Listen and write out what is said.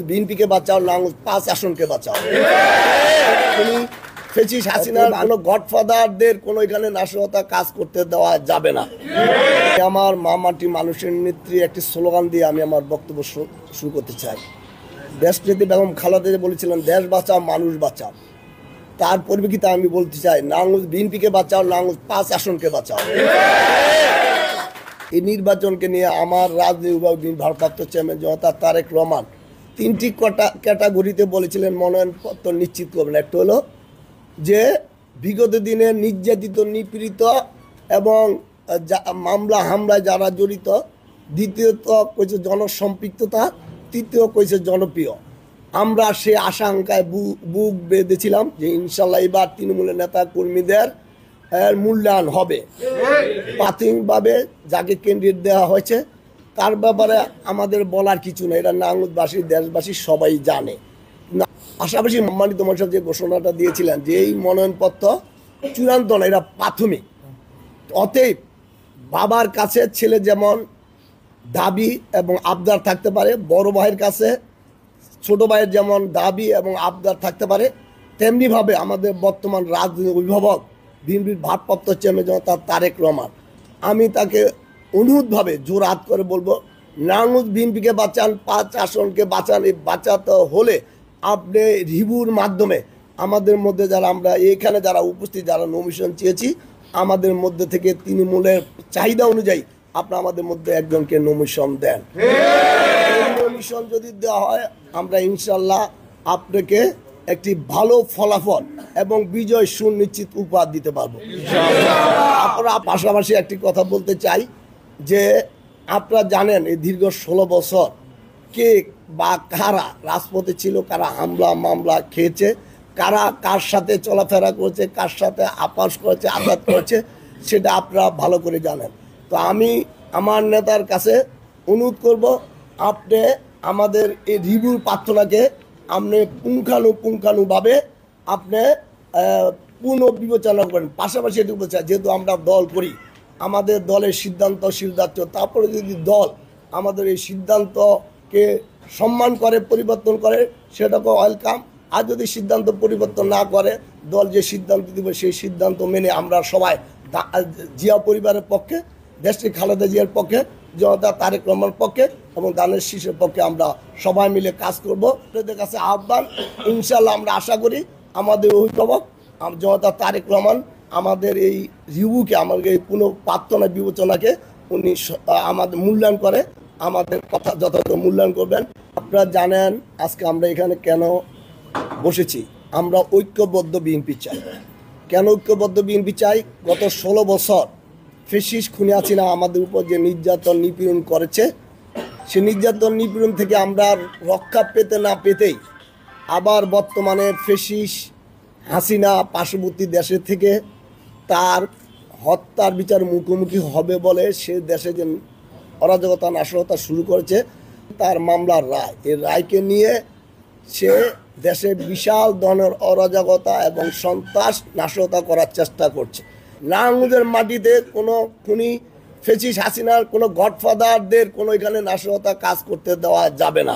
বিএনপিকে বাঁচাও, নাঙ্গল 5 আসনকে বাঁচাও। তুমি ফেসিস হাসিনার কোনো গডফাদারদের কোনো এখানে নাশকতা কাজ করতে দেওয়া যাবে না। আমার মামাটি মানুষের নেত্রী একটি স্লোগান দিয়ে আমি আমার বক্তব্য শুরু করতে চাই। দেশনেত্রী বেগম খালেদা জিয়া বলেছিলেন, দেশ বাঁচাও মানুষ বাঁচাও। তার পরিপ্রেক্ষিতে আমি বলতে চাই, নাঙ্গল বিএনপিকে বাঁচাও, নাঙ্গল 5 আসনকে বাঁচাও। এই নির্বাচনকে নিয়ে আমার রাজনীতি বিভাগ ভারপ্রাপ্ত চেয়ারম্যান জনতা তারেক রহমান 3টি ক্যাটাগরিতে বলেছিলেন মনোনয়নপত্র নিশ্চিত করবেন। একটা হলো যে বিগত দিনে নির্যাতিত, নিপীড়িত এবং মামলা হামলায় যারা জড়িত, দ্বিতীয়ত কইছে জনসম্পৃক্ততা, তৃতীয় কইছে জনপ্রিয়। আমরা সে আশঙ্কায় বুক বেঁধেছিলাম যে ইনশাল্লাহ এবার তৃণমূলের নেতা কর্মীদের মূল্যায়ন হবে। প্রাথমিকভাবে যাকে ক্যান্ডিডেট দেওয়া হয়েছে তার ব্যাপারে আমাদের বলার কিছু নেই, এটা নাঙ্গলবাসী দেশবাসী সবাই জানে। পাশাপাশি সম্মানিত মহাশয় যে ঘোষণাটা দিয়েছিলেন যে এই মনোনয়নপত্র চূড়ান্ত না, এটা প্রাথমিক। অতএব বাবার কাছে ছেলে যেমন দাবি এবং আবদার থাকতে পারে, বড় ভাইয়ের কাছে ছোট ভাইয়ের যেমন দাবি এবং আবদার থাকতে পারে, তেমনিভাবে আমাদের বর্তমান রাজনৈতিক অভিভাবক বিএনপির ভারপ্রাপ্ত চেয়ারম্যান জনতা তারেক রহমান, আমি তাকে অনুরোধভাবে জোর হাত করে বলবো, নাঙ্গল বিএনপিকে বাঁচান, 5 আসনকে বাঁচান। এই বাঁচাতে হলে আপনি রিভিউর মাধ্যমে আমাদের মধ্যে যারা আমরা এখানে যারা উপস্থিত, যারা নমিনেশন চেয়েছি, আমাদের মধ্যে থেকে তৃণমূলের চাহিদা অনুযায়ী আপনারা আমাদের মধ্যে একজনকে নমিনেশন দেন। নমিনেশন যদি দেওয়া হয় আমরা ইনশাল্লাহ আপনাকে একটি ভালো ফলাফল এবং বিজয় সুনিশ্চিত উপহার দিতে পারবো। আপনারা পাশাপাশি একটি কথা বলতে চাই যে আপনারা জানেন এই দীর্ঘ 16 বছর কে বা কারা রাজপথে ছিল, কারা হামলা মামলা খেয়েছে, কারা কার সাথে চলাফেরা করেছে, কার সাথে আপাস করেছে, আঘাত করেছে, সেটা আপনারা ভালো করে জানেন। তো আমি আমার নেতার কাছে অনুরোধ করব, আপনি আমাদের এই রিভিউ প্রার্থনাকে আপনি পুঙ্খানুপুঙ্খানুভাবে আপনি পুনর্বিবেচনা করেন। পাশাপাশি এটুকু বলছে, যেহেতু আমরা দল করি, আমাদের দলের সিদ্ধান্ত, তারপরে যদি দল আমাদের এই সিদ্ধান্তকে সম্মান করে, পরিবর্তন করে, সেটাকে ওয়েলকাম। আর যদি সিদ্ধান্ত পরিবর্তন না করে, দল যে সিদ্ধান্ত দেবে সেই সিদ্ধান্ত মেনে আমরা সবাই জিয়া পরিবারের পক্ষে, দেশটি খালেদা জিয়ার পক্ষে, জনতা তারেক রহমানের পক্ষে এবং দানের শীষের পক্ষে আমরা সবাই মিলে কাজ করব। আপনাদের কাছে আহ্বান, ইনশাল্লাহ আমরা আশা করি আমাদের অভিভাবক জনতা তারেক রহমান আমাদের এই রিভিউকে, আমাদের এই পুনঃপ্রার্থনা বিবেচনাকে উনি আমাদের মূল্যায়ন করে, আমাদের কথা যথাযথ মূল্যায়ন করবেন। আপনারা জানেন আজকে আমরা এখানে কেন বসেছি। আমরা ঐক্যবদ্ধ বিএনপি চাই। কেন ঐক্যবদ্ধ বিএনপি চাই? গত 16 বছর ফেসিস খুনি হাসিনা আমাদের উপর যে নির্যাতন নিপীড়ন করেছে, সে নির্যাতন নিপীড়ন থেকে আমরা রক্ষা পেতে না পেতেই আবার বর্তমানে ফেসিস হাসিনা পার্শ্ববর্তী দেশের থেকে তার হত্যার বিচার মুখোমুখি হবে বলে সে দেশে যে অরাজকতা নাশকতা শুরু করেছে, তার মামলার রায়, এই রায়কে নিয়ে সে দেশে বিশাল ধরনের অরাজকতা এবং সন্ত্রাস নাশকতা করার চেষ্টা করছে। নাঙ্গলের মাটিতে কোনো খুনি ফেসিস হাসিনার কোনো গডফাদারদের কোনো এখানে নাশকতা কাজ করতে দেওয়া যাবে না।